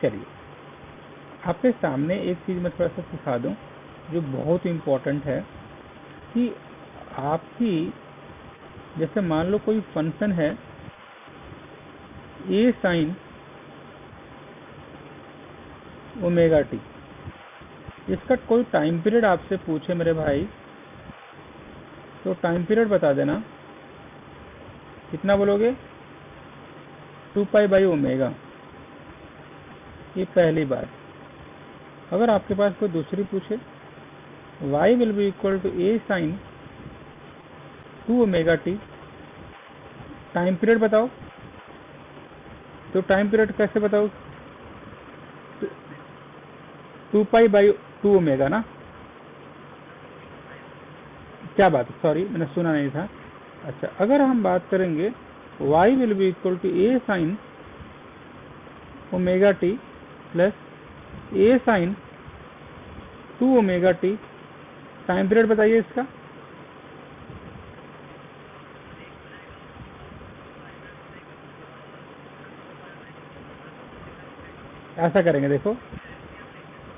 चलिए आपके सामने एक चीज़ मैं थोड़ा सा सिखा दूं जो बहुत इम्पोर्टेंट है कि आपकी, जैसे मान लो कोई फंक्शन है ए साइन ओमेगा टी, इसका कोई टाइम पीरियड आपसे पूछे मेरे भाई, तो टाइम पीरियड बता देना। कितना बोलोगे? 2π/ω। ये पहली बात। अगर आपके पास कोई दूसरी पूछे y will be equal to a sine 2ωt, time period बताओ। तो टाइम पीरियड कैसे बताओ? 2π/2ω ना? क्या बात है, सॉरी मैंने सुना नहीं था। अच्छा, अगर हम बात करेंगे y will be equal to a sine ωt plus a sine 2ωt, time period बताइए इसका। ऐसा करेंगे, देखो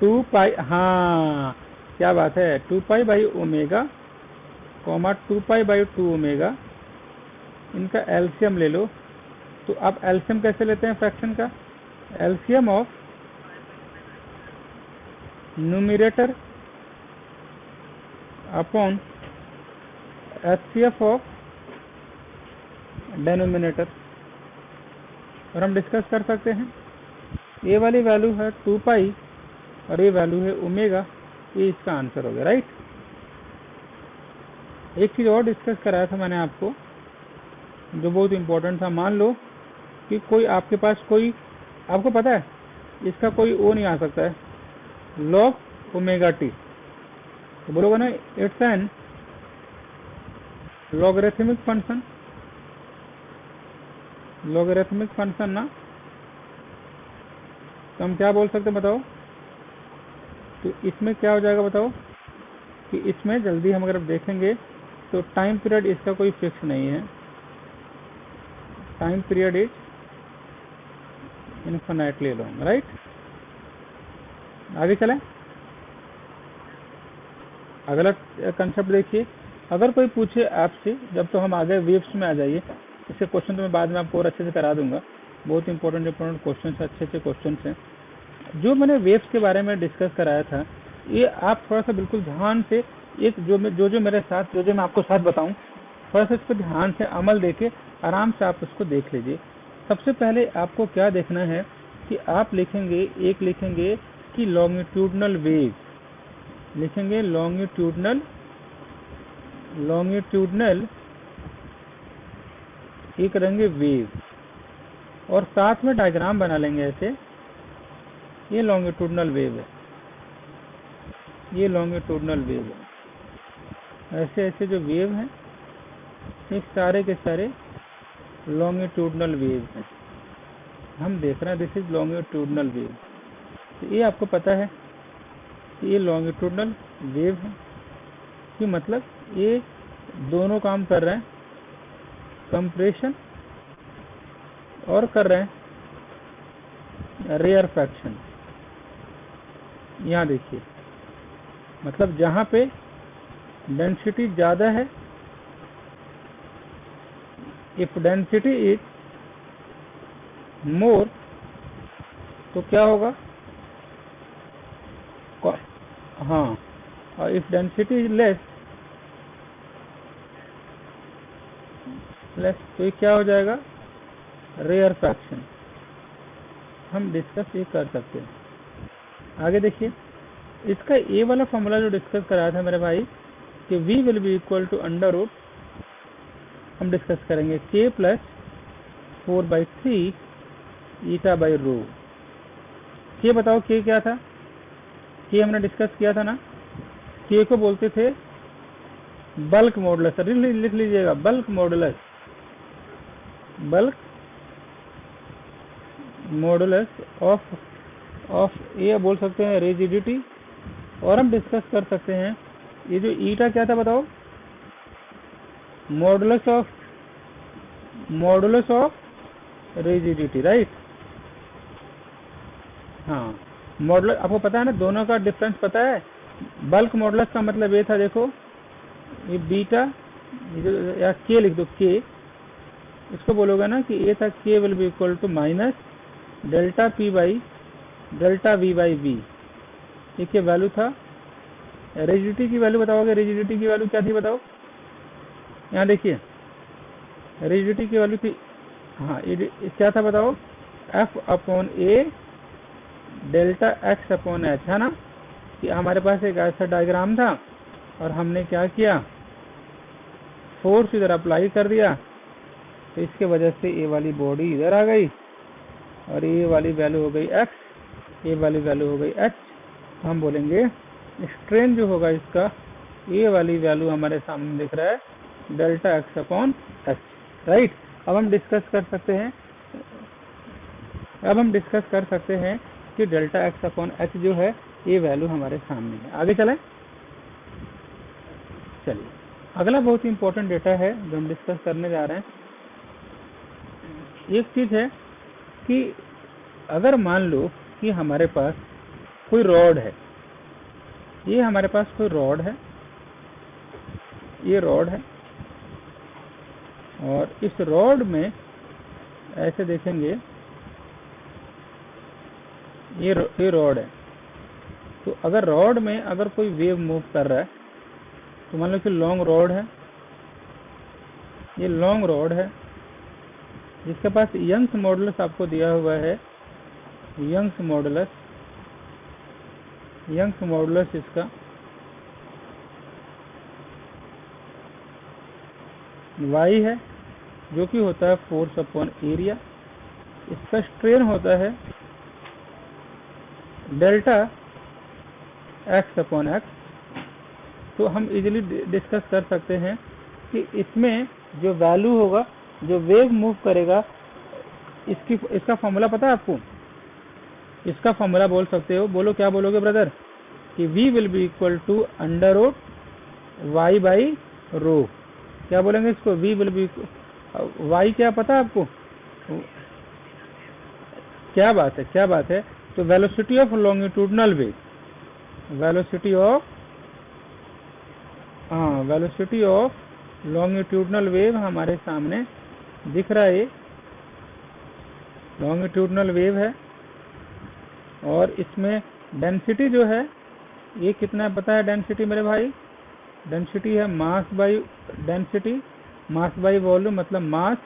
2π, हाँ क्या बात है, 2π/ω, 2π/2ω, इनका एलसीएम ले लो। तो आप एलसीएम कैसे लेते हैं फ्रैक्शन का? LCM of numerator upon HCF of denominator. और हम डिस्कस कर सकते हैं, ये वाली वैल्यू है 2π और ये वैल्यू है ओमेगा, ये इसका आंसर हो गया, राइट। एक चीज़ और डिस्कस कराया था मैंने आपको जो बहुत इंपॉर्टेंट था। मान लो कि कोई आपके पास कोई, आपको पता है इसका कोई ओ नहीं आ सकता है, log ओमेगा टी, तो बोलोगे ना it's an logarithmic function, logarithmic function ना, तो हम क्या बोल सकते हैं बताओ? तो इसमें क्या हो जाएगा बताओ कि इसमें जल्दी हम अगर देखेंगे तो टाइम पीरियड इसका कोई फिक्स नहीं है, time period is infinitely long, right. आगे चलें, अगला कंसेप्ट देखिए। अगर कोई पूछे आपसे, जब तो हम आगे वेव्स में आ जाइए, इसके क्वेश्चन तो मैं बाद में आपको और अच्छे से करा दूंगा, बहुत इंपॉर्टेंट क्वेश्चन है, अच्छे क्वेश्चन हैं। जो मैंने वेव्स के बारे में डिस्कस कराया था, ये आप थोड़ा सा बिल्कुल ध्यान से, एक जो मेरे साथ जो मैं आपको साथ बताऊं, थोड़ा सा इस पर ध्यान से अमल देके आराम से आप इसको देख लीजिए। सबसे पहले आपको क्या देखना है कि आप लिखेंगे कि लॉन्गिट्यूडनल वेव, लिखेंगे लॉन्गिट्यूडनल ये करेंगे वेव, और साथ में डायग्राम बना लेंगे ऐसे, ये लॉन्गिट्यूडनल वेव है, ये लॉन्गिट्यूडनल वेव है, ऐसे ऐसे जो वेव हैं ये सारे के सारे लॉन्गिट्यूडनल वेव हैं। हम देख रहे हैं दिस इज लॉन्गिट्यूडनल वेव। तो ये आपको पता है कि ये लॉन्गिट्यूडनल वेव है, कि मतलब ये दोनों काम कर रहे हैं, कंप्रेशन और कर रहे हैं रेयरफैक्शन। यहाँ देखिए, मतलब जहाँ पे डेंसिटी ज़्यादा है, इफ डेंसिटी इज मोर, तो क्या होगा? हाँ, और इफ डेंसिटी इज लेस, तो ये क्या हो जाएगा? रेयरफैक्शन। हम डिस्कस ये कर सकते हैं। आगे देखिए, इसका ये वाला फॉर्मूला जो डिस्कस कराया था मेरे भाई कि v will be equal to under root, हम डिस्कस करेंगे k plus 4/3 eta by rho. k बताओ, k क्या था? k हमने डिस्कस किया था ना, k को बोलते थे बल्क मॉडुलस। लिख लीजिएगा, bulk modulus, bulk modulus of ये बोल सकते हैं रिजिडिटी। और हम डिस्कस कर सकते हैं ये जो ईटा क्या था बताओ? Modulus of rigidity, right. हाँ, मॉडुलस आपको पता है ना, दोनों का डिफरेंस पता है। बल्क मॉडुलस का मतलब ये था, देखो ये बीटा, या के लिख दो, के इसको बोलोगे ना कि ये था K will be equal to minus delta P by delta V by V. ये क्या वैल्यू था? रिजिडिटी की वैल्यू बताओगे, रिजिडिटी की वैल्यू क्या थी बताओ। यहाँ देखिए रिजिडिटी की वैल्यू थी, हाँ ये क्या था बताओ, एफ अपॉन ए डेल्टा एक्स अपॉन एच, है ना। कि हमारे पास एक ऐसा डायग्राम था और हमने क्या किया, फोर्स इधर अप्लाई कर दिया, तो इसके वजह से ये वाली बॉडी इधर आ गई और ये वाली वैल्यू हो गई एक्स, ये वाली वैल्यू हो गई एच। तो हम बोलेंगे स्ट्रेन जो होगा इसका, ये वाली वैल्यू हमारे सामने दिख रहा है delta x upon H, right. अब हम डिस्कस कर सकते हैं कि डेल्टा एक्स अपॉन एच जो है ये वैल्यू हमारे सामने है। आगे चलें, चलिए अगला बहुत ही इंपॉर्टेंट डेटा है जो हम डिस्कस करने जा रहे हैं। एक चीज है कि अगर मान लो कि हमारे पास कोई रॉड है, ये हमारे पास कोई रॉड है, ये रॉड है, और इस रॉड में ऐसे देखेंगे ये रॉड है। तो अगर रॉड में अगर कोई वेव मूव कर रहा है, तो मान लो कि लॉन्ग रॉड है, ये लॉन्ग रॉड है जिसके पास यंग्स मॉडुलस आपको दिया हुआ है, यंग्स मॉडुलस इसका y है, जो कि होता है फोर्स अपॉन एरिया। इसका स्ट्रेन होता है डेल्टा एक्स अपॉन एक्स। तो हम इजीली डिस्कस कर सकते हैं कि इसमें जो वैल्यू होगा, जो वेव मूव करेगा, इसका फॉर्मूला पता है आपको? इसका फॉर्मूला बोल सकते हो, बोलो क्या बोलोगे ब्रदर, कि v will be equal to under root y by rho. क्या बोलेंगे इसको? v विल बी, y क्या पता है आपको? क्या बात है। तो velocity of longitudinal wave, velocity of longitudinal wave हमारे सामने दिख रहा है, लॉन्गिट्यूडनल वेव है। और इसमें डेंसिटी जो है ये कितना है पता है? डेंसिटी मेरे भाई, डेंसिटी है mass by density, mass by volume, मतलब मास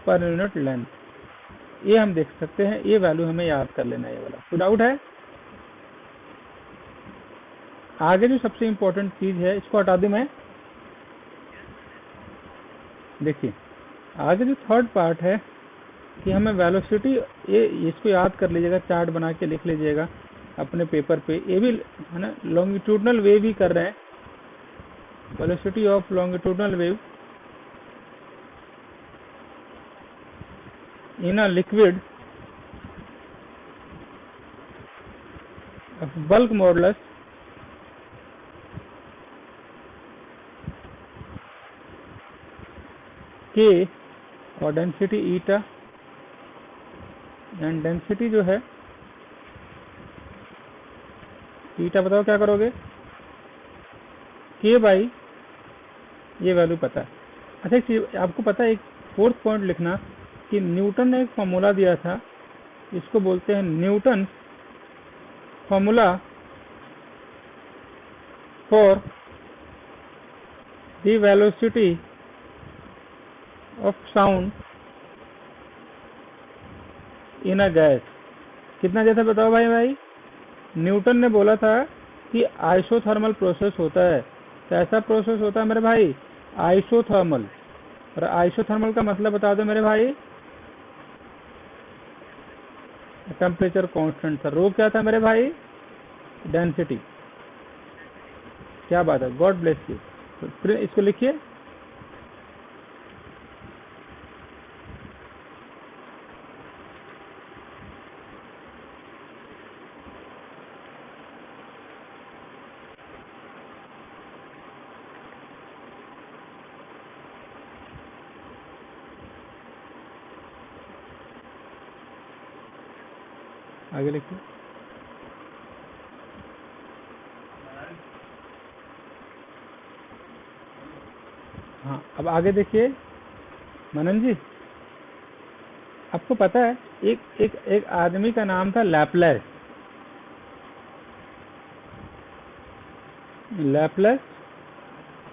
पर यूनिट लेंथ। ये हम देख सकते हैं, ये वैल्यू हमें याद कर लेना है, ये वाला। कोई डाउट है? आगे जो सबसे इंपॉर्टेंट चीज है, इसको हटा दूं मैं। देखिए आगे जो थर्ड पार्ट है कि हमें वेलोसिटी, ये इसको याद कर लीजिएगा, चार्ट बना के लिख लीजिएगा अपने पेपर पे। ये भी है ना, लॉन्गिट्यूडनल वेव ही कर रहे हैं, velocity of longitudinal wave in a liquid of bulk modulus के और डेंसिटी ईटा। एंड डेंसिटी जो है ईटा, बताओ क्या करोगे? के बाई, ये वैल्यू पता है। अच्छा एक चीज आपको पता है, एक फोर्थ पॉइंट लिखना कि न्यूटन ने एक फॉर्मूला दिया था, इसको बोलते हैं Newton formula for the velocity of sound in a gas. कितना जैसा बताओ भाई? न्यूटन ने बोला था कि आइसोथर्मल प्रोसेस होता है। कैसा प्रोसेस होता है मेरे भाई? आइसोथर्मल। और आइसोथर्मल का मतलब बता दो मेरे भाई, टेम्परेचर कांस्टेंट था। रो क्या था मेरे भाई? डेंसिटी। क्या बात है, गॉड ब्लेस यू। तो फिर इसको लिखिए, आगे लिखिए। अब आगे देखिए मनन जी, आपको पता है एक आदमी का नाम था लैपलेस। लैपलेस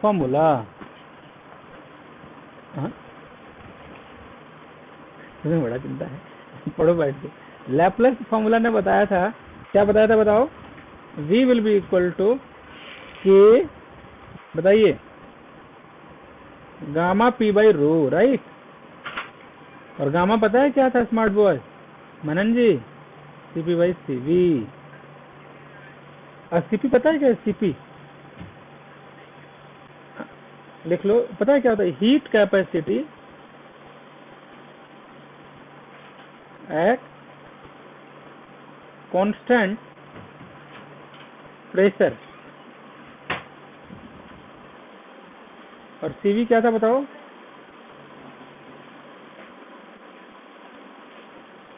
फॉर्मूला, हाँ तुम्हें बड़ा चिंता है, पढ़ो बैठ के। लैपलेस फॉर्मूला ने बताया था, क्या बताया था बताओ? v will be equal to K, बताइए, gamma p by rho, right. और गामा पता है क्या था smart boy Manan ji? CP by CV. और सीपी पता है क्या? सीपी लिख लो, पता है क्या होता है? Heat capacity at constant pressure. और सीवी क्या था बताओ?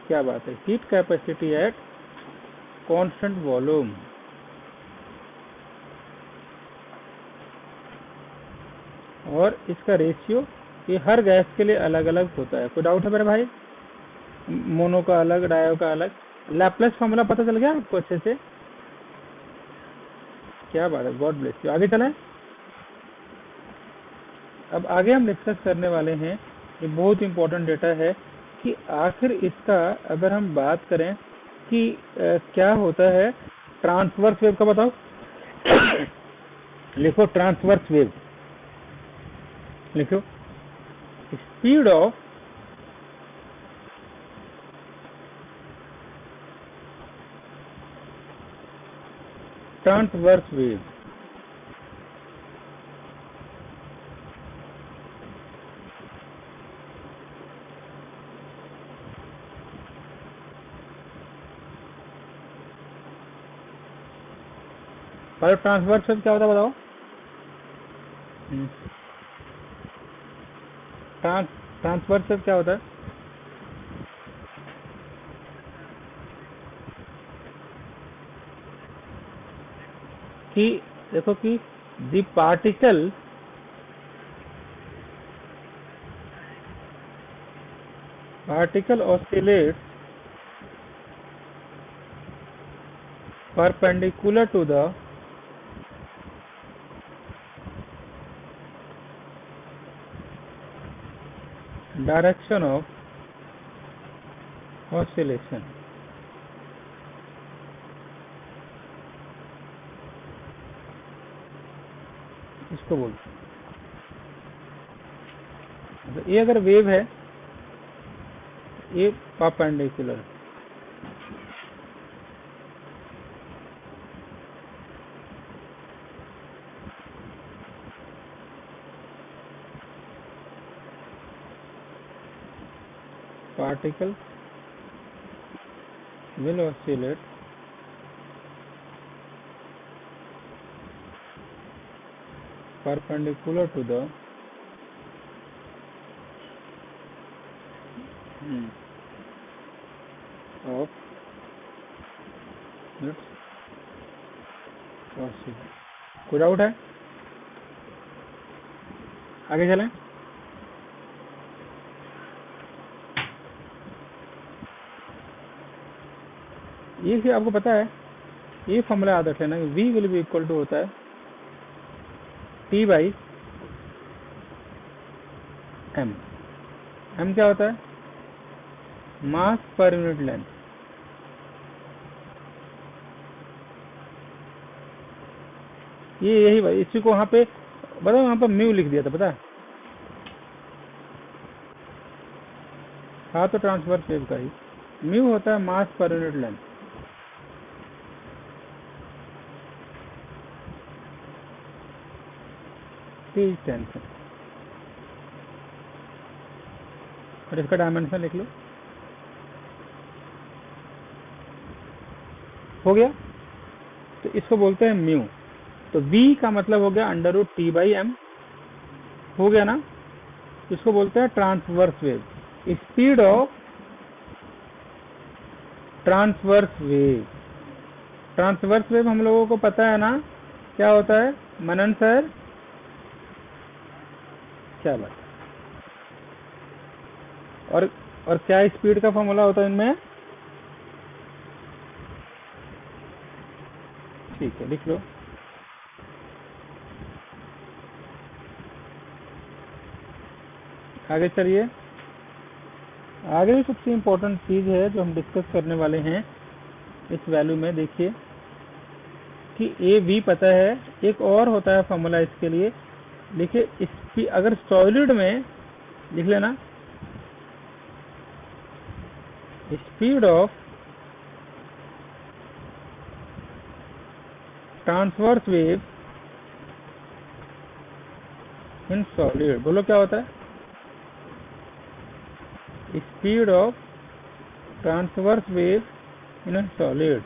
क्या बात है, heat capacity at constant volume. और इसका रेशियो ये हर गैस के लिए अलग अलग होता है। कोई डाउट है मेरे भाई? मोनो का अलग, डायो का अलग। लैपलेस फॉर्मूला पता चल गया आपको अच्छे से? क्या बात है, गॉड ब्लेस यू। आगे चलें। अब आगे हम डिस्कस करने वाले हैं, ये बहुत इंपॉर्टेंट डेटा है कि आखिर इसका अगर हम बात करें कि क्या होता है ट्रांसवर्स वेव का, बताओ। लिखो ट्रांसवर्स वेव, लिखो स्पीड ऑफ ट्रांसवर्स वेव। पर ट्रांसवर्स वेव क्या होता है बताओ? ट्रांसवर्स वेव क्या होता है? कि देखो कि the particle oscillates perpendicular to the direction of oscillation। इसको बोलते हैं। तो ये अगर वेव है, ये perpendicular, particle will oscillate perpendicular to the of its oscillate। कोई डाउट है? आगे चलें। ये आपको पता है, ये फॉर्मूला याद रख लेना, v will be equal to होता है T बाई m। m क्या होता है? मास पर यूनिट लेंथ। ये यही भाई, इसी को वहां पे बताओ, वहां पर म्यू लिख दिया था, पता है? हाँ, तो ट्रांसवर्स वेव का ही म्यू होता है मास पर यूनिट लेंथ। टेंशन, और इसका डायमेंशन लिख लो। हो गया? तो इसको बोलते हैं म्यू। तो v का मतलब हो गया under root T by M, हो गया ना? इसको बोलते हैं transverse wave. Speed of transverse wave. Transverse wave हम लोगों को पता है ना क्या होता है मनन सर? क्या बात। और क्या स्पीड का फॉर्मूला होता है इनमें? ठीक है, लिख लो। आगे चलिए। आगे भी सबसे इम्पोर्टेंट चीज है जो हम डिस्कस करने वाले हैं इस वैल्यू में। देखिए कि ए वी पता है, एक और होता है फॉर्मूला इसके लिए। देखिए अगर सॉलिड में लिख लेना, speed of transverse wave in solid, बोलो क्या होता है? Speed of transverse wave in a solid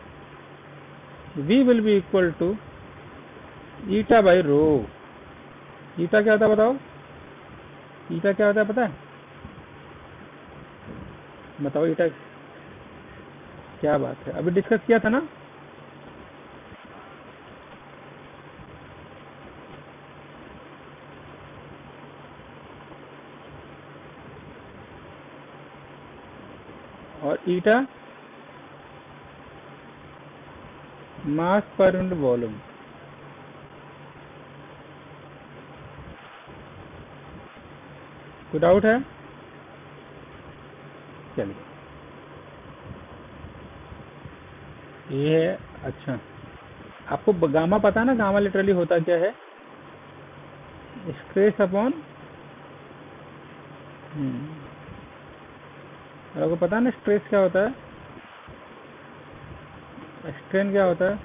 v will be equal to eta by rho। eta क्या होता है बताओ? eta क्या होता है पता है? बताओ eta क्या बात है, अभी डिस्कस किया था ना। और eta मास पर यूनिट वॉल्यूम। कोई डाउट है? चलिए, ये है। अच्छा, आपको गामा पता है ना? गामा लिटरली होता क्या है? स्ट्रेस अपॉन आपको पता है ना स्ट्रेस क्या होता है, स्ट्रेन क्या होता है?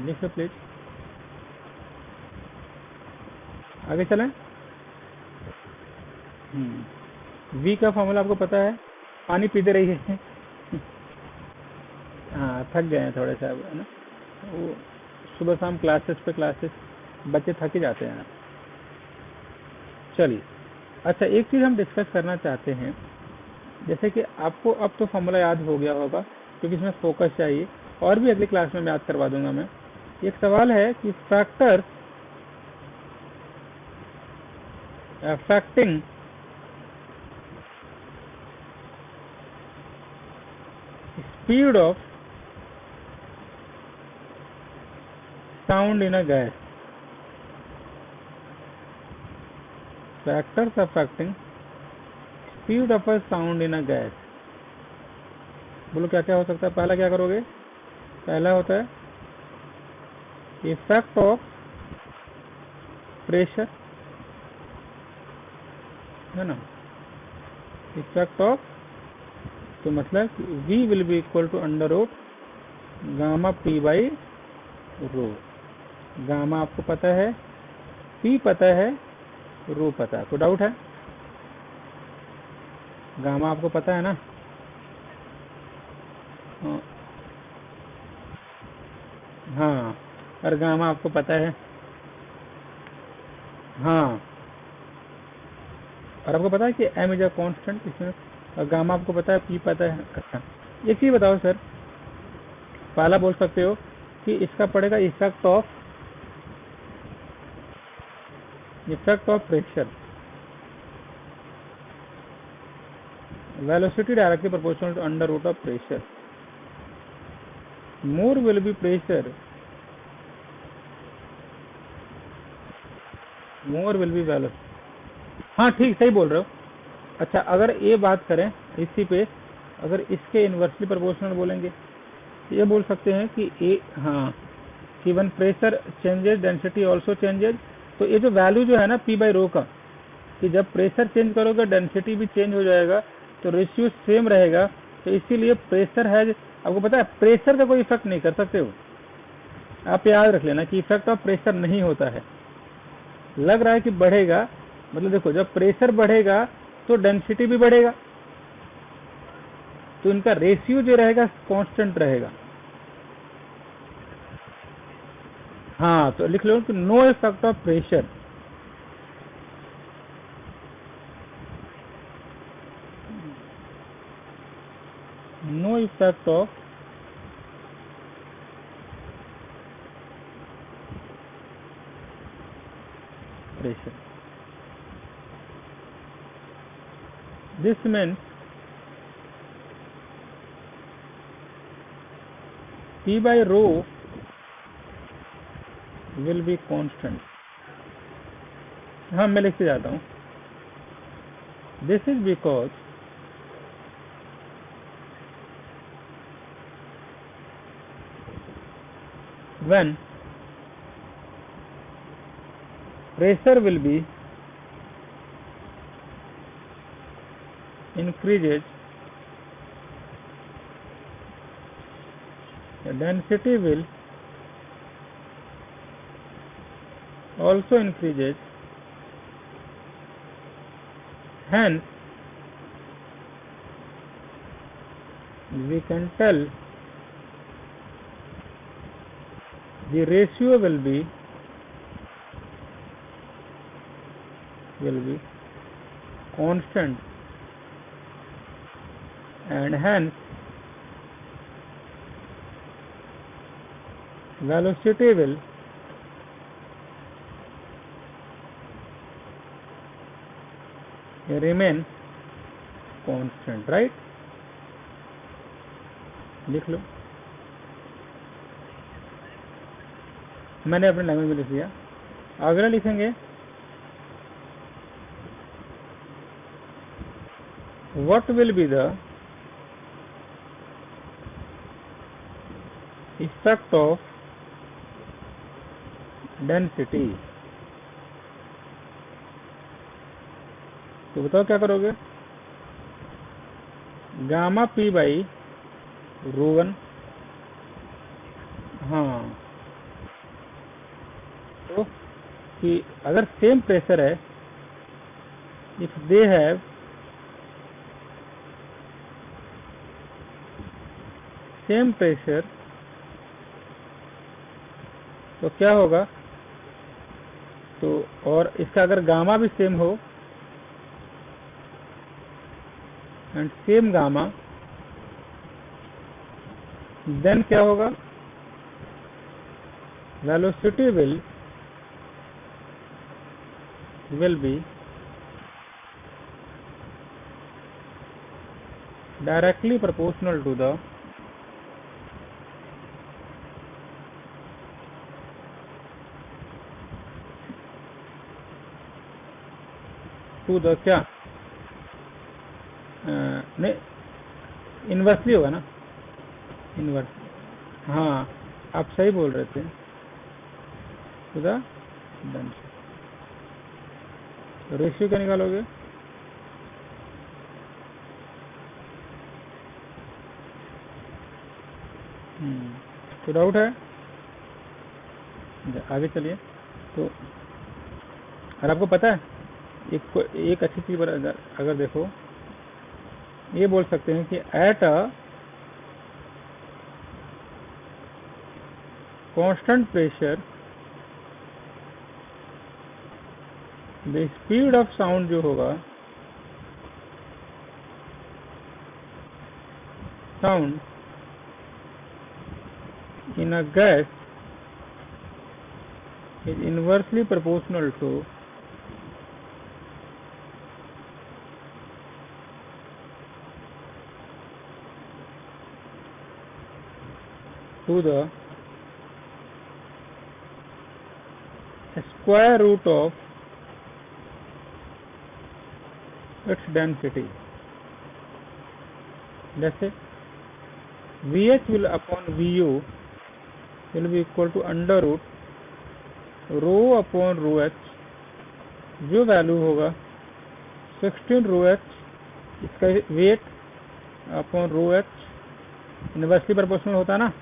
लिख लो प्लीज। आगे चलें। वी का फॉर्मूला आपको पता है? पानी पीते रहिए। हाँ, थक गए हैं थोड़े से अब, है ना? वो सुबह शाम क्लासेस बच्चे थक ही जाते हैं। चलिए, अच्छा एक चीज़ हम डिस्कस करना चाहते हैं। जैसे कि आपको अब तो फॉर्मूला याद हो गया होगा, क्योंकि इसमें फोकस चाहिए, और भी अगली क्लास में याद करवा दूंगा मैं। एक सवाल है कि factor affecting speed of sound in a gas, factors affecting speed of a sound in a gas. बोलो क्या क्या हो सकता है? पहला क्या करोगे? पहला होता है इफेक्ट ऑफ प्रेशर, है ना? इफेक्ट ऑफ, तो मतलब v will be equal to under root gamma p by rho. Gamma आपको पता है, p पता है, रो पता है। कोई डाउट है? गामा आपको पता है ना? हाँ, और गामा आपको पता है। हाँ, और आपको पता है कि m इज अ कांस्टेंट इसमें, और गामा आपको पता है, p पता है। अच्छा, एक चीज बताओ सर, पहला बोल सकते हो कि इसका पड़ेगा effect of pressure, velocity directly proportional to under root of pressure. More will be pressure, more will be velocity. हाँ ठीक, सही बोल रहे हो। अच्छा, अगर ये बात करें इसी पे, अगर इसके इन्वर्सली प्रोपोर्शनल बोलेंगे, ये बोल सकते हैं कि ए, हाँ, कि one pressure changes density also changes. तो ये जो वैल्यू जो है ना पी बाई रो का, कि जब प्रेशर चेंज करोगे डेंसिटी भी चेंज हो जाएगा, तो रेशियो सेम रहेगा। तो इसीलिए प्रेशर है, आपको पता है प्रेशर का कोई इफेक्ट नहीं कर सकते हो। आप याद रख लेना कि इफेक्ट ऑफ प्रेशर नहीं होता है। लग रहा है कि बढ़ेगा, मतलब देखो जब प्रेशर बढ़ेगा तो डेंसिटी भी बढ़ेगा, तो इनका रेशियो जो रहेगा कांस्टेंट रहेगा। हाँ, तो लिख लो कि no effect of pressure, no effect of pressure. This means P by rho will be constant. हाँ मैं लिखते जाता हूँ. This is because when pressure will be increases, the density will also increases. Hence, we can tell the ratio will be constant, and hence velocity will remain constant, right? लिख लो. मैंने अपने language में लिख दिया. अगला लिखेंगे what will be the effect of density. तो बताओ क्या करोगे. Gamma P by row one. हाँ तो कि अगर सेम प्रेशर है, if they have same pressure, तो क्या होगा. तो और इसका अगर गामा भी सेम हो एंड सेम गामा, देन क्या होगा. Velocity will be directly proportional to the क्या नहीं, इनवर्सली होगा ना. इनवर्स. हाँ आप सही बोल रहे थे. To the density. रेशियो क्या निकालोगे. तो डाउट है. आगे चलिए. तो और आपको पता है एक अच्छी चीज अगर देखो, ये बोल सकते हैं कि at a constant pressure the speed of sound जो होगा, sound in a gas is inversely proportional to the square root of its density. जैसे VH will upon VU will be equal to under root rho upon rho H, जो value होगा 16 रो H, इसका weight upon rho H inversely proportional होता है ना.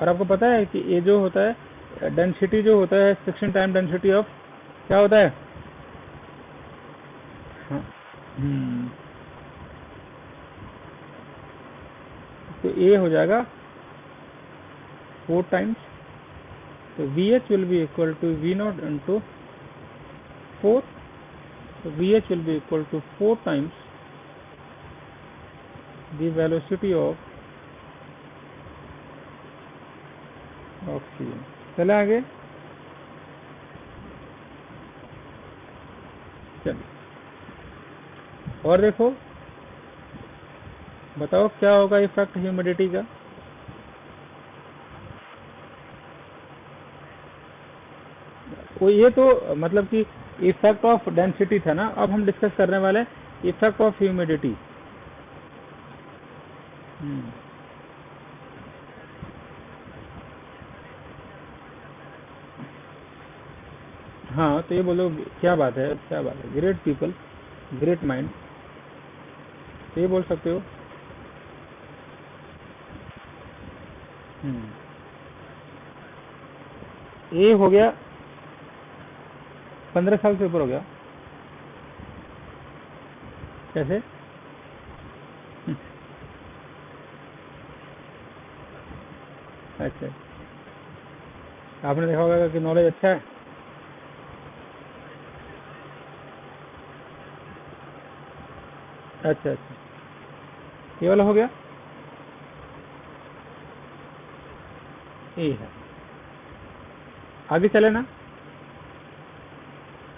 और आपको पता है कि ये जो होता है डेंसिटी जो होता है 16 टाइम डेंसिटी ऑफ क्या होता है. हाँ. तो ये हो जाएगा 4 टाइम्स. तो VH will be equal to V0 into 4. So VH will be equal to 4 times the velocity of oxygen. चले आगे. चलिए और देखो, बताओ क्या होगा इफेक्ट ह्यूमिडिटी का। वो ये तो मतलब कि इफेक्ट ऑफ डेंसिटी था ना, अब हम डिस्कस करने वाले हैं इफेक्ट ऑफ ह्यूमिडिटी। हाँ तो ये बोलो, क्या बात है, क्या बात है, ग्रेट पीपल, ग्रेट माइंड, तो ये बोल सकते हो। ये हो गया 15 साल से ऊपर हो गया। कैसे? अच्छा, आपने देखा होगा कि नॉलेज अच्छा है। अच्छा अच्छा, ये वाला हो गया, ये है। आगे चले ना,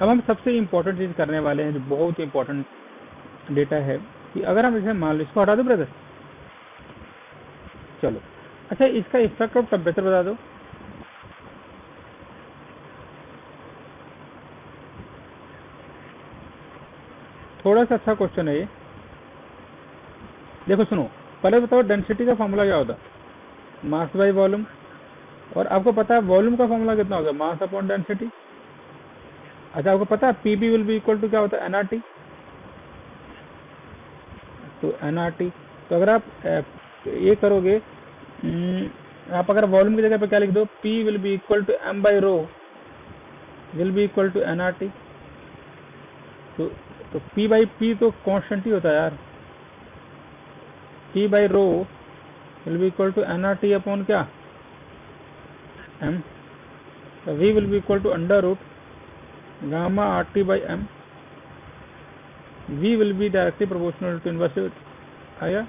अब हम सबसे इम्पोर्टेंट चीज करने वाले हैं, जो बहुत इम्पोर्टेंट डेटा है, कि अगर हम इसे मान लो, इसको हटा दो ब्रदर, चलो। अच्छा, इसका इफेक्ट ऑफ टेम्परेचर बता दो। थोड़ा सा अच्छा क्वेश्चन है ये। देखो सुनो, पहले बताओ डेंसिटी का फॉर्मूला क्या होता है? Mass by volume. और आपको पता है वॉल्यूम का फॉर्मूला कितना होगा? Mass upon density. अच्छा, आपको पता है PB will be equal to क्या होता है? एनआरटी। तो एनआरटी, तो अगर आप ये करोगे, आप अगर वॉल्यूम की जगह पे क्या लिख दो, P will be equal to M by rho will be equal to nRT. तो पी बाई पी तो कांस्टेंट ही होता है यार। P by rho will be equal to nRT upon क्या? एम। तो V will be equal to under root gamma R T by M. V will be directly proportional to inverse. आया?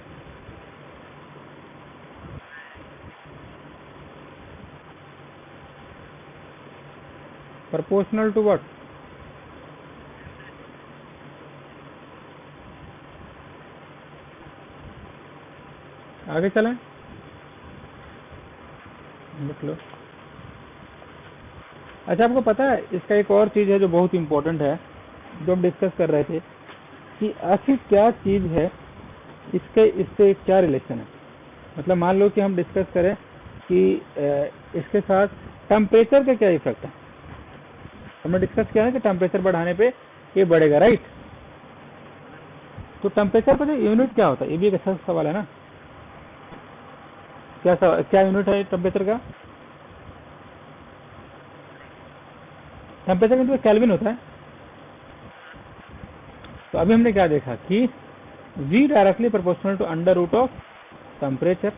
Proportional to what? आगे चलें, लिख लो। अच्छा, आपको पता है इसका एक और चीज है जो बहुत इंपॉर्टेंट है, जो हम डिस्कस कर रहे थे, कि आखिर क्या चीज है, इससे क्या रिलेशन है। मतलब मान लो कि हम डिस्कस करें कि इसके साथ टेम्परेचर का क्या इफेक्ट है। हमने डिस्कस किया है कि टेम्परेचर बढ़ाने पे ये बढ़ेगा, राइट। तो टेम्परेचर का जो यूनिट क्या होता है, ये भी एक अच्छा सवाल है ना। क्या यूनिट है टेम्परेचर का? टेम्परेचर का केल्विन होता है। तो अभी हमने क्या देखा कि v directly proportional to under root of temperature.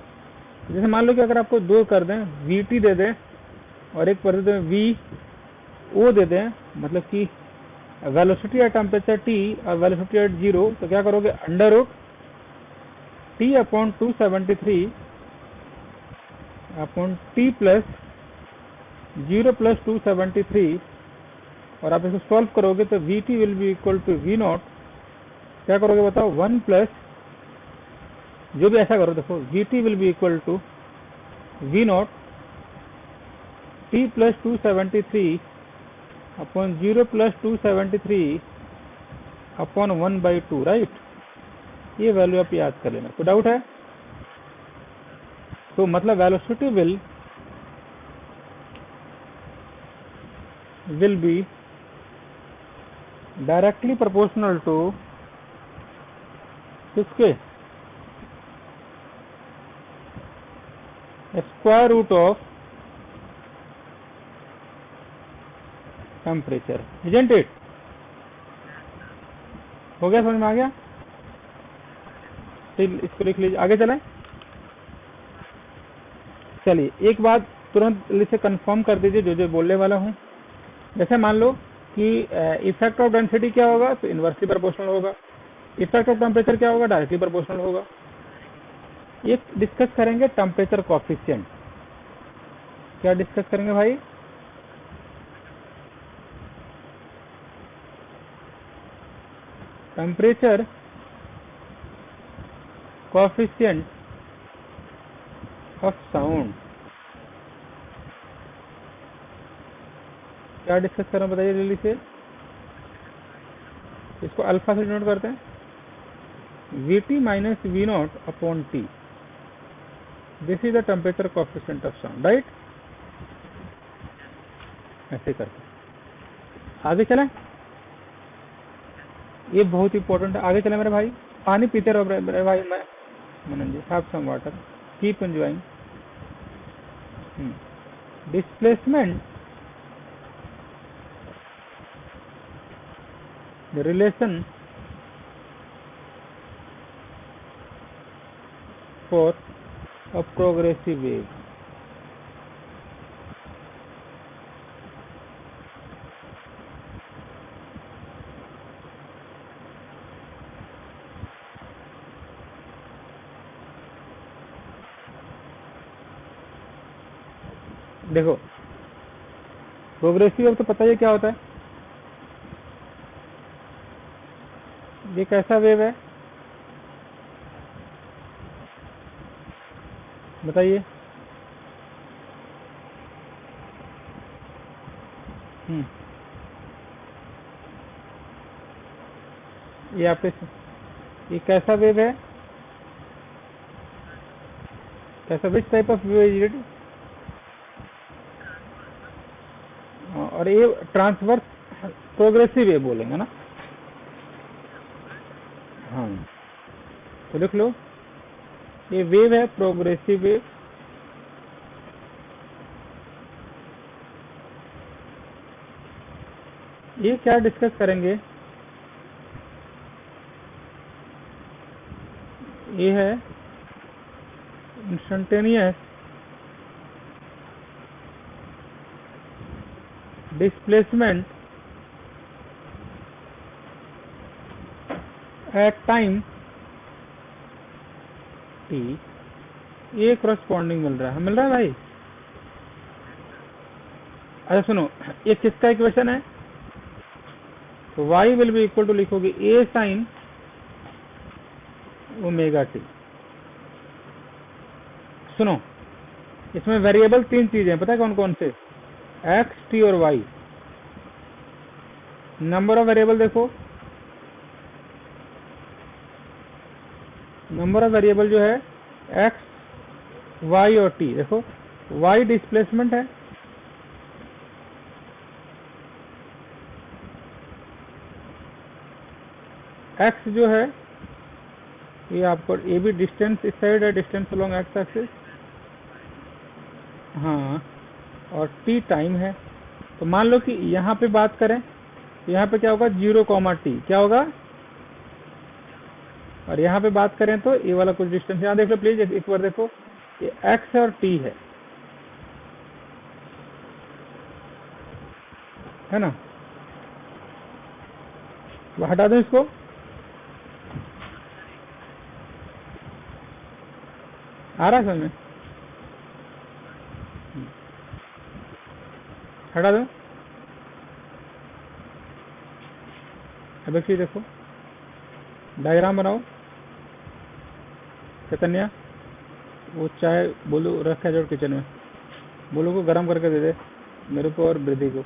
जैसे मान लो कि अगर आपको दो कर दें, vt दे दें और एक पर दें vo दे दें, मतलब कि वेलोसिटी एट टेम्परेचर t और वेलोसिटी एट 0, तो क्या करोगे? Under root t upon 273 upon t plus 0 plus 273, और आप इसको सॉल्व करोगे तो vt will be equal to v naught. क्या करोगे बताओ? 1 प्लस, जो भी ऐसा करो, देखो vt will be equal to v naught t plus 273 upon 0 plus 273 upon 1/2, right. ये वैल्यू आप याद कर लेना। तो डाउट है? तो मतलब velocity will be directly proportional to किसके? Square root of temperature, isn't it? हो गया, समझ में आ गया? इसको लिख लीजिए, आगे चलें। चलिए एक बात तुरंत इसे कंफर्म कर दीजिए जो जो बोलने वाला हूँ। जैसे मान लो कि इफेक्ट ऑफ डेंसिटी क्या होगा, तो इनवर्सली प्रोपोर्शनल होगा। इफेक्ट ऑफ टेम्परेचर क्या होगा? डायरेक्टली प्रोपोर्शनल होगा। ये डिस्कस करेंगे टेम्परेचर कोएफिशिएंट। क्या डिस्कस करेंगे भाई? Temperature coefficient of sound. क्या डिस्कस कर रहे हैं बताइए जल्दी से। इसको अल्फा से डिनोट करते हैं, Vt minus V naught upon T. This is the temperature coefficient of sound, right. ऐसे करके आगे चलें, ये बहुत इंपॉर्टेंट है। आगे चले मेरे भाई, पानी पीते रहो मेरे भाई। मैं Manan ji, have some water, keep enjoying. Displacement, the relation for a progressive wave। देखो प्रोग्रेसिव वेव तो पता ही क्या होता है, ये कैसा वेव है बताइए। ये आपके, ये कैसा वेव है, कैसा, which type of wave is it. और ये ट्रांसवर्स प्रोग्रेसिव वेव बोलेंगे ना। हाँ तो लिख लो, ये वेव है प्रोग्रेसिव वेव। ये क्या डिस्कस करेंगे, ये है instantaneous displacement at time T. ये करस्पॉन्डिंग मिल रहा है भाई। अच्छा सुनो, ये किसका इक्वेशन है, तो y will be equal to लिखोगे a साइन ओमेगा टी। सुनो, इसमें वेरिएबल तीन चीजें पता है कौन कौन से, x, t और y। नंबर ऑफ वेरिएबल देखो, नंबर ऑफ वेरिएबल जो है x, y और t। देखो y डिस्प्लेसमेंट है, x जो है ये आपको, ये भी डिस्टेंस इस साइड है, डिस्टेंस अलोंग एक्स एक्सिस। हाँ, और t टाइम है। तो मान लो कि यहाँ पे बात करें, यहाँ पे क्या होगा 0, t क्या होगा, और यहाँ पे बात करें तो ये वाला कुछ डिस्टेंस, यहाँ देख लो प्लीज एक बार देखो, ये x और t है ना। वो हटा दो इसको, आ रहा है समझ में, हटा दो। अब एक चीज देखो, डायग्राम बनाओ। चैतन्या, वो चाय बोलो रखा है जो किचन में, बोलो को गर्म करके दे दे मेरे को और वृद्धि को।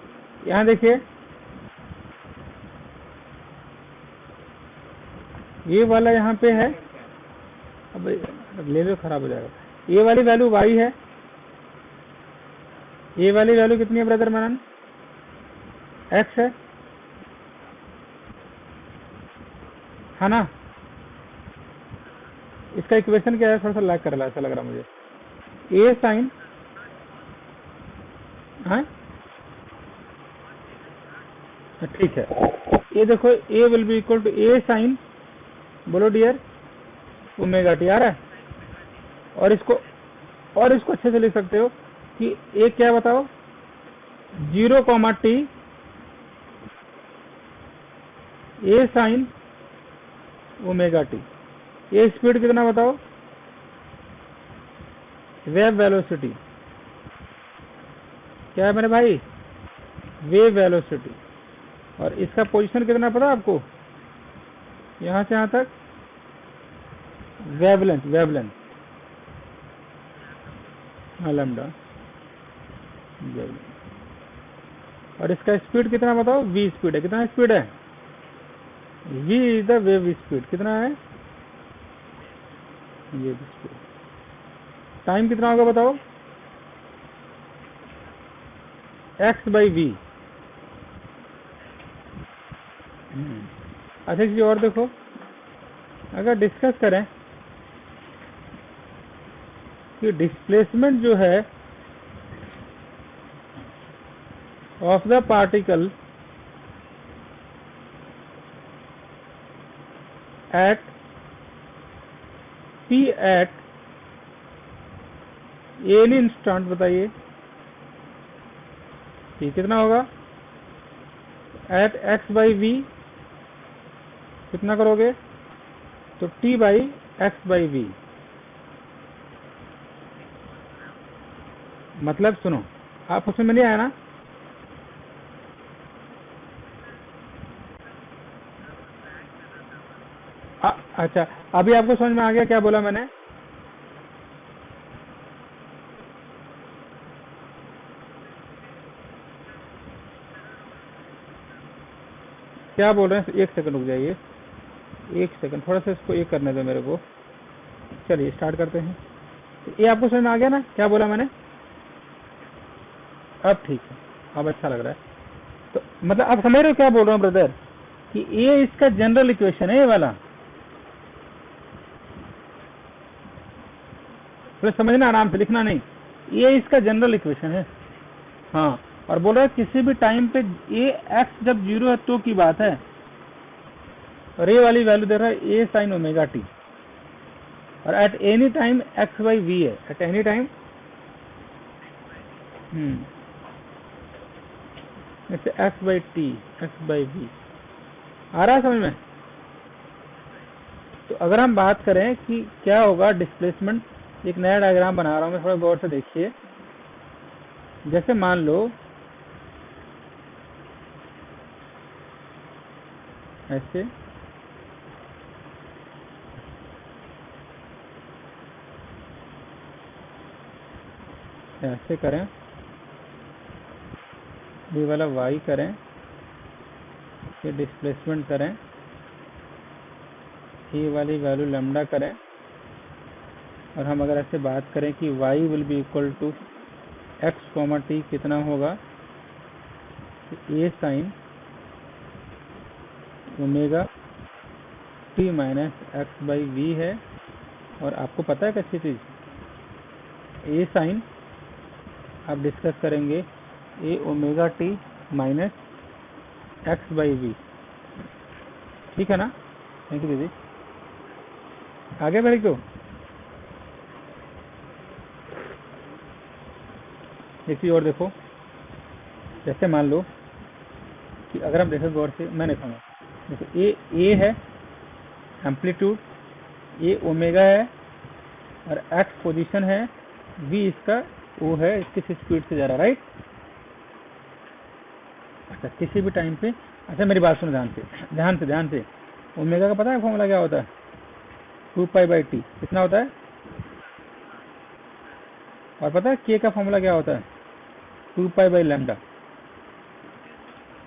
यहाँ देखिए, ये वाला यहाँ पे है, अब ले लो खराब हो जाएगा। ये वाली वैल्यू y है, ये वाली वैल्यू कितनी है ब्रदर मनन, x है ना। इसका इक्वेशन क्या है, थोड़ा सा लैग कर रहा है ऐसा लग रहा मुझे। a साइन, हाँ ठीक है, ये देखो a will be equal to a sine, बोलो डियर, ओमेगा टी आ रहा है। और इसको अच्छे से लिख सकते हो कि a क्या बताओ, 0, t a sine omega T. ये स्पीड कितना बताओ, वेव वेलोसिटी क्या है मेरे भाई, वेव वेलोसिटी। और इसका पोजीशन कितना पता आपको, यहाँ से यहाँ तक वेवलेंथ हाँ लैम्डा वेवलेंथ। और इसका स्पीड कितना बताओ, v स्पीड है। कितना स्पीड है, v is the wave speed. कितना है वेव स्पीड। टाइम कितना होगा बताओ, x/v। अच्छा एक चीज और देखो, अगर डिस्कस करें कि डिस्प्लेसमेंट जो है of the particle at p at any instant, बताइए ये कितना होगा, एट x/v कितना करोगे तो t/x/v। मतलब सुनो, आप उसमें नहीं आया ना, अच्छा अभी आपको समझ में आ गया क्या बोला मैंने। क्या बोल रहे हैं, एक सेकंड रुक जाइए, एक सेकंड थोड़ा सा इसको एक करने दो मेरे को। चलिए स्टार्ट करते हैं। ये आपको समझ में आ गया ना क्या बोला मैंने, अब ठीक है, अब अच्छा लग रहा है। तो मतलब आप समझ रहे हो क्या बोल रहा हूँ ब्रदर, कि ये इसका जनरल इक्वेशन है ये वाला, तो समझना, आराम से लिखना नहीं, ये इसका जनरल इक्वेशन है। हाँ, और बोल रहा है किसी भी टाइम पे ये एक्स जब 0 है तो की बात है, और ये वाली वैल्यू दे रहा है ए साइन ओमेगा टी, और एट एनी टाइम x/v है, एट एनी टाइम जैसे x/t x/v। आ रहा है समझ में। तो अगर हम बात करें कि क्या होगा डिस्प्लेसमेंट, एक नया डायग्राम बना रहा हूं मैं, थोड़ा गौर से देखिए। जैसे मान लो ऐसे, ऐसे करें, ये वाला y करें, ये डिस्प्लेसमेंट करें, ये वाली वैल्यू लैम्डा करें, और हम अगर ऐसे बात करें कि y will be equal to x, t कितना होगा, A sine omega t minus x/v है। और आपको पता है कैसी चीज, ए साइन आप डिस्कस करेंगे ए ओमेगा t माइनस x/v, ठीक है ना। थैंक यू दीदी, आगे बढ़े क्यों। एक चीज और देखो, जैसे मान लो कि अगर हम देखो गौर से, मैं लिखूंगा देखो, ए है एम्पलीट्यूड, ए ओमेगा है, और एक्स पोजीशन है, वी इसका ओ है, किस स्पीड से जा रहा है, राइट। अच्छा किसी भी टाइम पे, अच्छा मेरी बात सुनो ध्यान से, ओमेगा का पता है फॉर्मूला क्या होता है, 2π/t कितना होता है, और पता है के का फॉर्मूला क्या होता है, 2π/λ,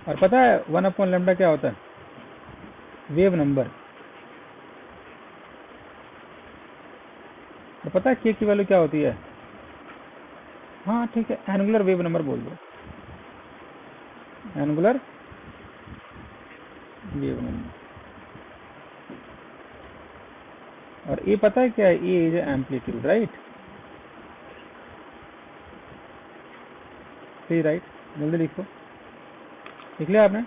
और पता है 1/λ क्या होता है, वेव नंबर। और पता है के की वैल्यू क्या होती है, हाँ ठीक है, एंगुलर वेव नंबर बोल दो, एंगुलर वेव नंबर। और ये पता है क्या है, ये इज एम्पलीट्यूड, राइट। सही, राइट, जल्दी लिखो, लिख लिया आपने,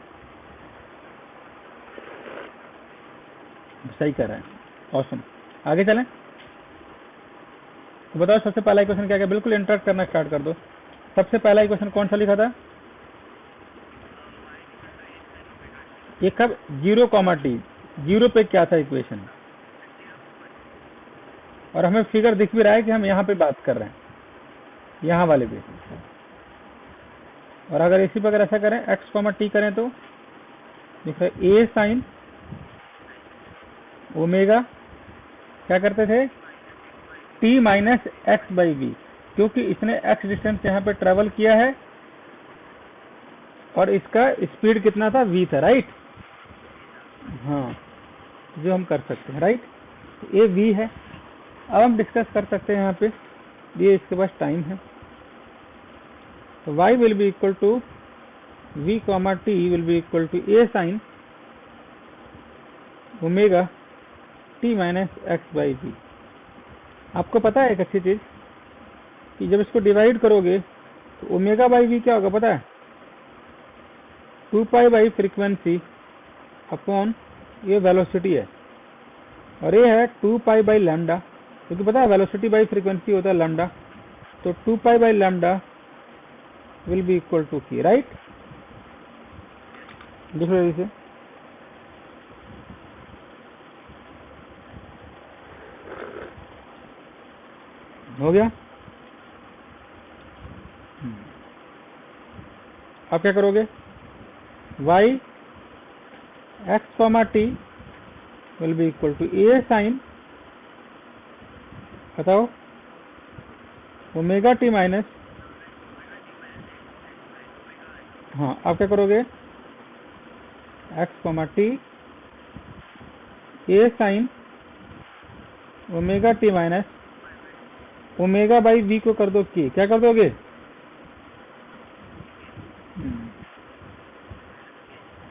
सही कर रहे हैं, ऑसम। आगे चलें, तो बताओ सबसे पहला इक्वेशन क्या क्या, बिल्कुल इंटरेक्ट करना स्टार्ट कर दो। सबसे पहला इक्वेशन कौन सा लिखा था, ये कब 0, t 0 पे क्या था इक्वेशन, और हमें फिगर दिख भी रहा है कि हम यहाँ पे बात कर रहे हैं, यहाँ वाले पे। और अगर इसी पर ऐसा करें x, t करें तो दिख रहा है ए साइन ओमेगा क्या करते थे, T minus X by V, क्योंकि इसने एक्स डिस्टेंस यहाँ पे ट्रेवल किया है और इसका स्पीड कितना था, वी था, राइट। हाँ, जो हम कर सकते हैं, राइट। ये वी है। अब हम डिस्कस कर सकते हैं यहाँ पे, ये इसके पास टाइम है, तो y will be equal to v comma T will be equal to A sine omega T minus X by V. आपको पता है एक अच्छी चीज कि जब इसको डिवाइड करोगे तो ओमेगा बाई वी क्या होगा पता है, 2 पाई बाई फ्रीक्वेंसी अपॉन ये वेलोसिटी है, और ये है 2 पाई बाई लैम्डा, क्योंकि पता है वेलोसिटी बाई फ्रीक्वेंसी होता है लैम्डा, तो 2 pi by lambda will be equal to K, right. देखो इसे, हो गया। अब क्या करोगे, y x comma T will be equal to A sine, बताओ, ओमेगा टी माइनस, हाँ अब क्या करोगे, x comma T A sine omega T minus omega by V को कर दो की, क्या कर दोगे,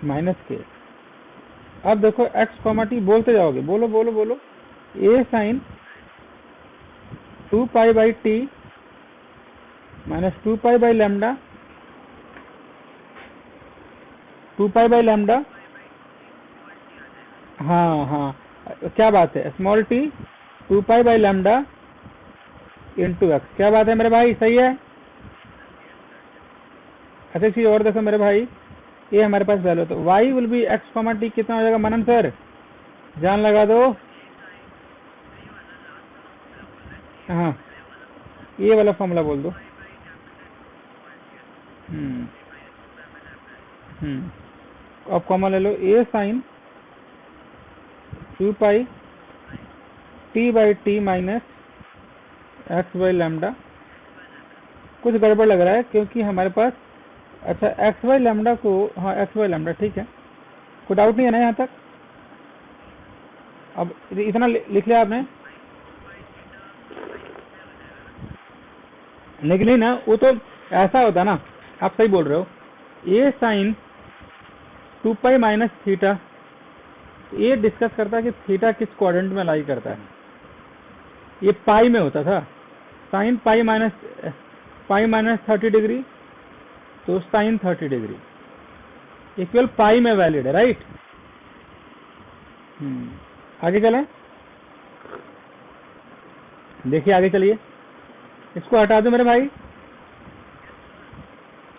माइनस के। अब देखो x कॉमा टी बोलते जाओगे, बोलो बोलो बोलो, A sine 2 pi by T minus 2 pi by lambda, 2 pi by lambda, हाँ हाँ क्या बात है, small t 2 pi by lambda into X, क्या बात है मेरे भाई, सही है। अच्छा चीज और देखो मेरे भाई, ये हमारे पास वैल्यू, तो y will B x comma T कितना हो जाएगा मनन सर, जान लगा दो। हाँ ये वाला फॉर्मूला बोल दो। अब कॉमन ले लो, A sine 2 pi T by T minus X by lambda. कुछ गड़बड़ लग रहा है क्योंकि हमारे पास, अच्छा एक्स बाई लैम्डा को, हाँ एक्स बाई लैम्डा ठीक है, कोई डाउट नहीं है ना यहाँ तक। अब इतना लिख लिया आपने, लेकिन नहीं ना, वो तो ऐसा होता ना, आप सही बोल रहे हो, ए साइन 2 पाई माइनस थीटा, ये डिस्कस करता है कि थीटा किस क्वाड्रेंट में लाई करता है, ये पाई में होता था, साइन पाई माइनस 30 डिग्री, तो साइन 30 डिग्री इक्वल पाई में वैलिड है, राइट। आगे चलें, देखिए आगे चलिए, इसको हटा दो मेरे भाई,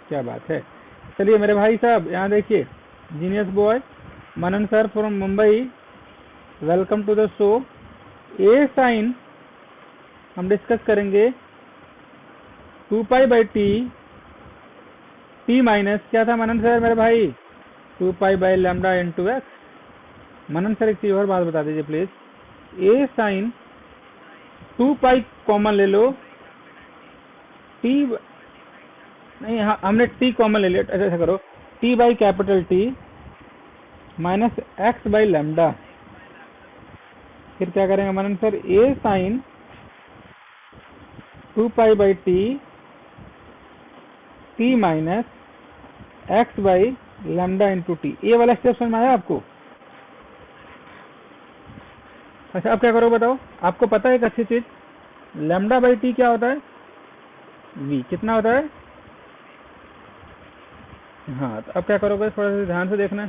क्या बात है। चलिए मेरे भाई साहब यहाँ देखिए, genius boy Manan sir from Mumbai, welcome to the show. A sine हम डिस्कस करेंगे 2 pi by T, T minus क्या था मनन सर मेरे भाई, 2 pi by lambda into X. Manan sir एक चीज और बात बता दीजिए please, A sine 2 pi common ले लो, टी नहीं, हाँ हमने टी कॉमन ले लिया, ऐसा करो, T by capital T minus X by lambda, फिर क्या करेंगे Manan sir, A sine 2 pi by T T minus X by lambda into T. ये वाला स्टेप समझ में आया आपको। अच्छा अब क्या करो बताओ, आपको पता है एक अच्छी चीज, लैम्डा बाई टी क्या होता है, वी कितना होता है। हाँ तो अब क्या करोगे, थोड़ा सा ध्यान से देखना,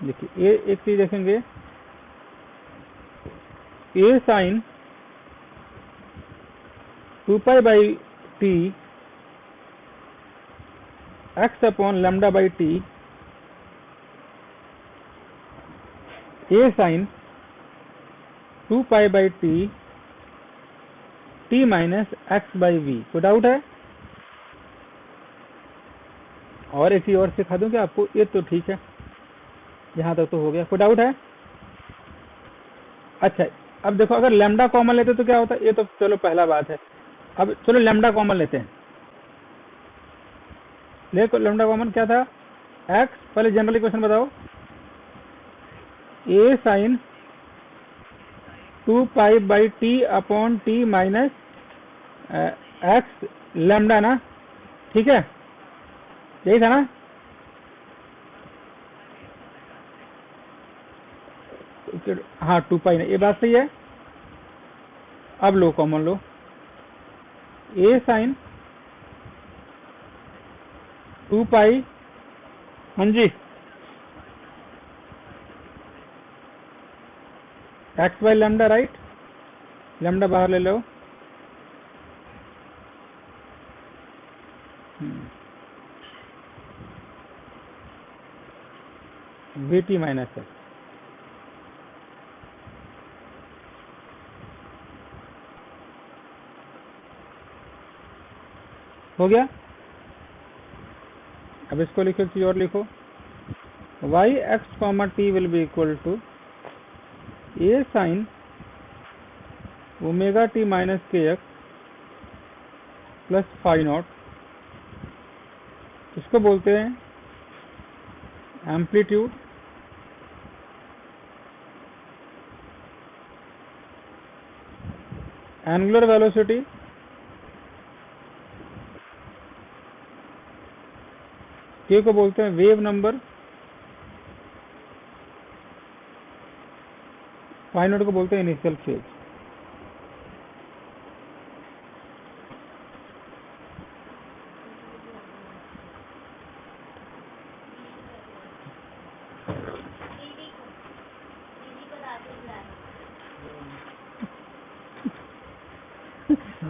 देखिए ये एक चीज देखेंगे, A sine 2 pi by T X upon lambda by T, A sine 2 pi by T T minus X by V. कोई डाउट है। और एक चीज और सिखा दूं क्या आपको, ये तो ठीक है, यहाँ तक तो हो गया, कोई डाउट है? अच्छा, अब देखो अगर लैम्डा कॉमन लेते तो क्या होता है, ये तो चलो पहला बात है। अब चलो लैम्डा कॉमन लेते हैं, देखो लैम्डा कॉमन क्या था, एक्स, पहले जनरल इक्वेशन बताओ, A sine 2 pi by T upon T minus X lambda ना, ठीक है, यही था ना? हाँ 2 पाई ना, ये बात सही है। अब लो common low, A sine 2 pi, हाँ जी, X by lambda, right, lambda बाहर ले लो, वी टी माइनस है, हो गया। अब इसको लिखो, चीज और लिखो, y x comma T will be equal to A sine omega T minus k x plus phi naught, इसको बोलते हैं एम्पलीट्यूड, एंगुलर वेलोसिटी, के को बोलते हैं वेव नंबर, फाई नॉट को बोलते हैं इनिशियल फेज।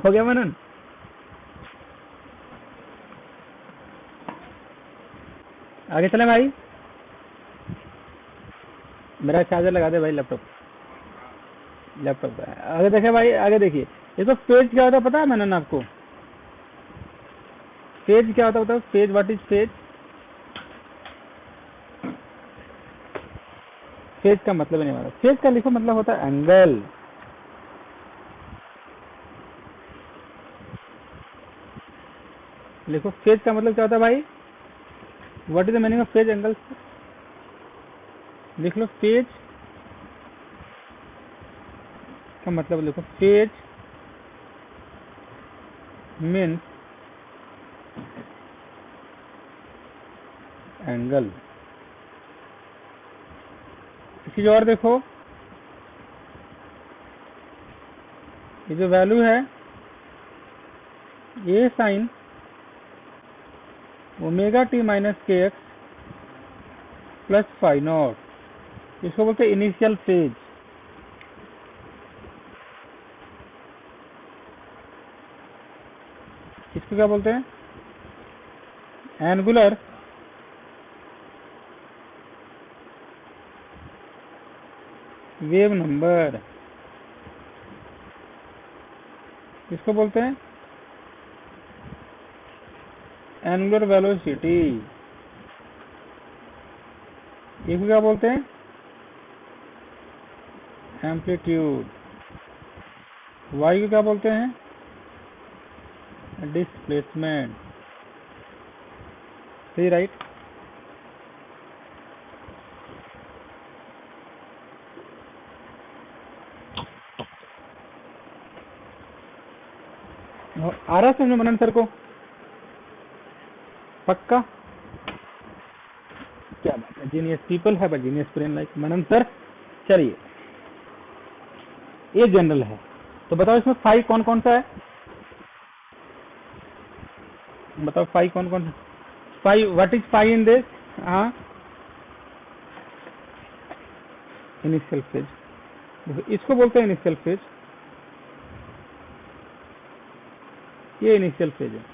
हो गया मनन? आगे चले भाई, मेरा चार्जर लगा दे भाई, लैपटॉप का आगे देखे भाई, आगे देखिए, ये तो फेज क्या होता है पता है मनन आपको? फेज क्या होता है बताओ, phase, what is phase? Phase का मतलब नहीं मालूम, फेज का लिखो मतलब होता है एंगल। लिखो फेज का मतलब क्या होता है भाई, what is the meaning of phase angle, लिख लो फेज का मतलब, लिखो फेज मीन्स एंगल। चीज और देखो, ये जो वैल्यू है ए sine omega T minus k x plus phi naught, इसको बोलते हैं इनिशियल फेज। इसको क्या बोलते हैं, एंगुलर वेव नंबर, इसको बोलते हैं एंगुलर वेलोसिटी, इसको क्या बोलते हैं, एम्पलीट्यूड, वाई को क्या बोलते हैं, डिस्प्लेसमेंट, सही राइट। आ रहा समझ मनन सर को? पक्का? क्या बात है, जीनियस पीपल है, but genius brain like Manan sir. चलिए, ये जनरल है, तो बताओ इसमें फाई कौन कौन सा है, बताओ फाई कौन कौन सा, phi, what is phi in this? हाँ, इनिशियल फेज, इसको बोलते हैं इनिशियल फेज, ये इनिशियल फेज है।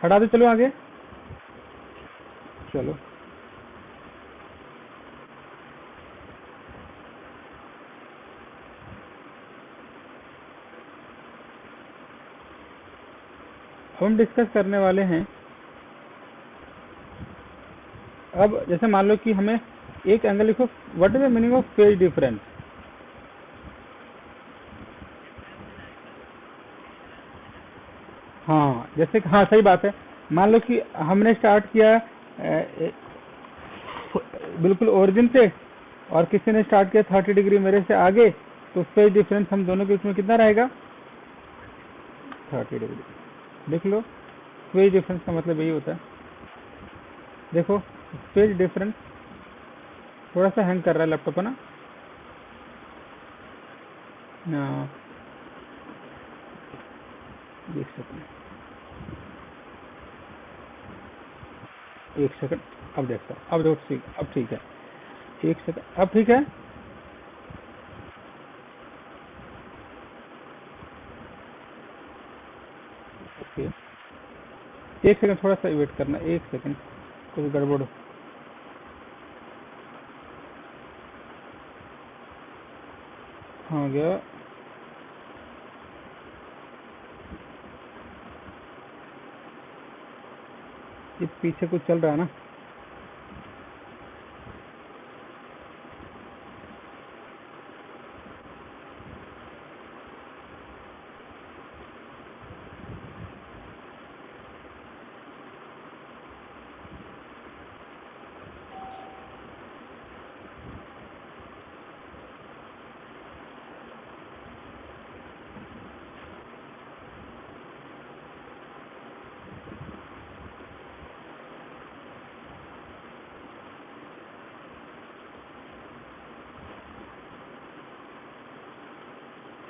हटा दो, चलो आगे, चलो हम डिस्कस करने वाले हैं अब जैसे मान लो कि हमें एक एंगल लिखो, what is the meaning of phase difference? हाँ जैसे, हाँ सही बात है। मान लो कि हमने स्टार्ट किया बिल्कुल ओरिजिन से, और किसी ने स्टार्ट किया 30 डिग्री मेरे से आगे, तो फेज डिफरेंस हम दोनों के बीच में कितना रहेगा? 30 डिग्री। देख लो, फेज डिफरेंस का मतलब यही होता है। देखो फेज डिफरेंस, थोड़ा सा हैंग कर रहा है लैपटॉप है ना। हाँ, एक सेकंड, एक सेकंड। अब देखता हूँ, अब देखो ठीक, अब ठीक है। एक सेकंड, अब ठीक है। ओके, एक सेकंड, थोड़ा सा वेट करना, एक सेकंड, कुछ गड़बड़ हो गया। ये पीछे कुछ चल रहा है ना।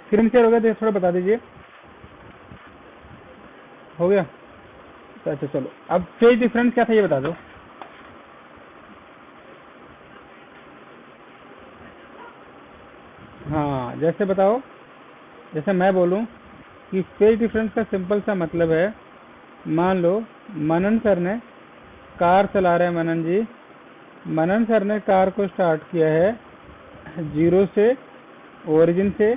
स्क्रीन शेयर हो गया, तो थोड़ा बता दीजिए। हो गया? तो अच्छा चलो, अब फेज डिफरेंस क्या था ये बता दो। हाँ जैसे बताओ, जैसे मैं बोलूं कि फेज डिफरेंस का सिंपल सा मतलब है, मान लो मनन सर ने, कार चला रहे हैं मनन जी, मनन सर ने कार को स्टार्ट किया है जीरो से, ओरिजिन से।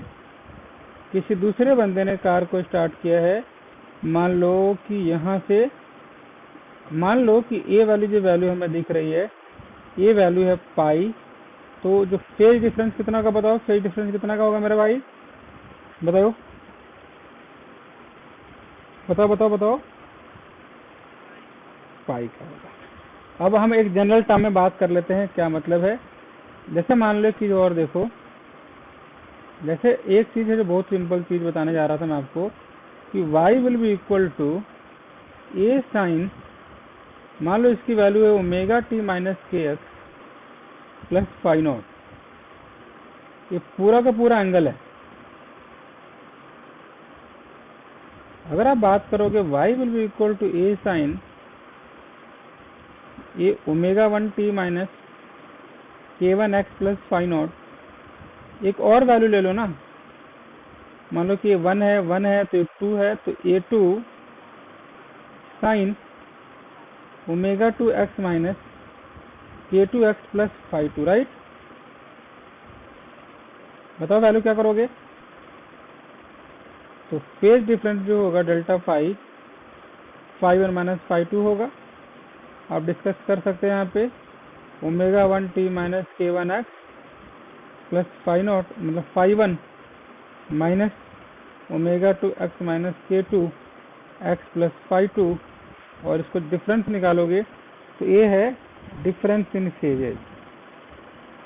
किसी दूसरे बंदे ने कार को स्टार्ट किया है, मान लो कि यहाँ से, मान लो कि ए वाली जो वैल्यू हमें दिख रही है, ये वैल्यू है पाई। तो जो फेज डिफरेंस कितना का बताओ, फेज डिफरेंस कितना का होगा मेरे भाई? बताओ बताओ बताओ बताओ। पाई का होगा। अब हम एक जनरल टर्म में बात कर लेते हैं, क्या मतलब है। जैसे मान लो चीज और देखो, जैसे एक चीज है जो बहुत सिंपल चीज बताने जा रहा था मैं आपको, कि y will be equal to A sine, मान लो इसकी वैल्यू है omega T minus k x plus phi naught. ये पूरा का पूरा एंगल है। अगर आप बात करोगे y will be equal to A sine ये omega 1 t minus k one x plus phi naught, एक और वैल्यू ले लो ना, मान लो कि ये 1 है तो ये 2 है, तो A two sine omega 2 x minus k two x plus phi two, right. बताओ वैल्यू क्या करोगे? तो फेज डिफरेंस जो होगा delta phi, phi one minus phi two होगा। आप डिस्कस कर सकते हैं यहाँ पे, omega 1 t minus k one x plus phi naught, मतलब phi one minus omega 2 x minus k two x plus phi two, और इसको डिफरेंस निकालोगे तो ये है डिफरेंस इन फेजेज।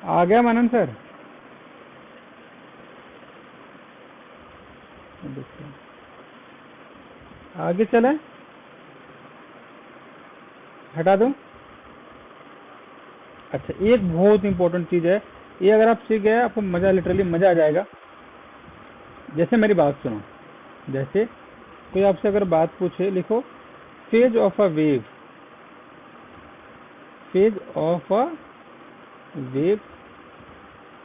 आ गया मनन सर? आगे चले, हटा दो। अच्छा, एक बहुत इंपॉर्टेंट चीज है, ये अगर आप सीख गए आपको मजा, लिटरली मजा आ जाएगा। जैसे मेरी बात सुनो, जैसे कोई आपसे अगर बात पूछे, लिखो phase of a wave, phase of a wave,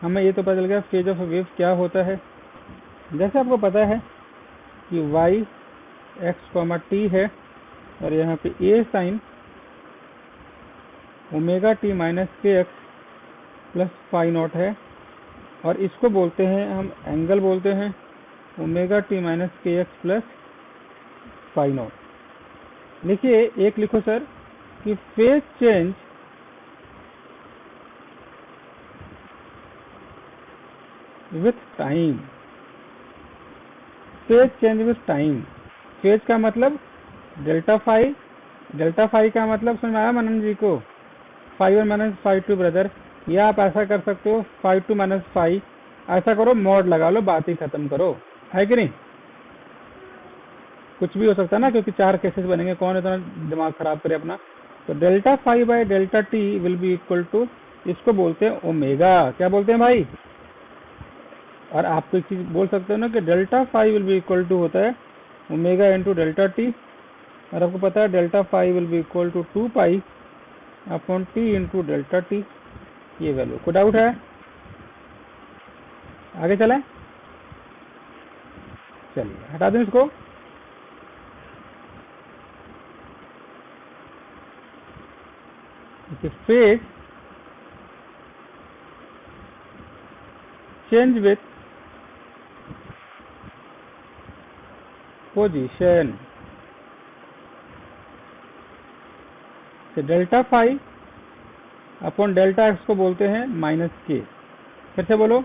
हमें ये तो पता चल गया फेज ऑफ अ वेव क्या होता है। जैसे आपको पता है कि y एक्स कॉमा टी है, और यहाँ पे ए sine omega T minus k x plus phi not है, और इसको बोलते हैं हम एंगल बोलते हैं omega T minus k x plus phi not. लिखिए, एक लिखो सर कि phase change with time, phase change with time. Phase का मतलब डेल्टा फाई, डेल्टा फाई का मतलब समझ में आया मनन जी को, phi one minus phi two brother. या आप ऐसा कर सकते हो फाई टू माइनस फाई, ऐसा करो मॉड लगा लो, बात ही खत्म करो, है कि नहीं। कुछ भी हो सकता है ना, क्योंकि 4 केसेस बनेंगे, कौन इतना दिमाग खराब करे अपना। तो delta phi by delta t will be equal to, इसको बोलते हैं ओमेगा। क्या बोलते हैं भाई। और आप तो एक चीज बोल सकते हो ना कि delta phi will be equal to होता है ओमेगा इंटू डेल्टा टी, और आपको पता है delta phi will be equal to 2 pi upon t into delta t. ये वैल्यू, कोई डाउट है। आगे चलें, चलिए हटा दें इसको। Phase change with position, delta phi upon delta x को बोलते हैं माइनस के। फिर से बोलो,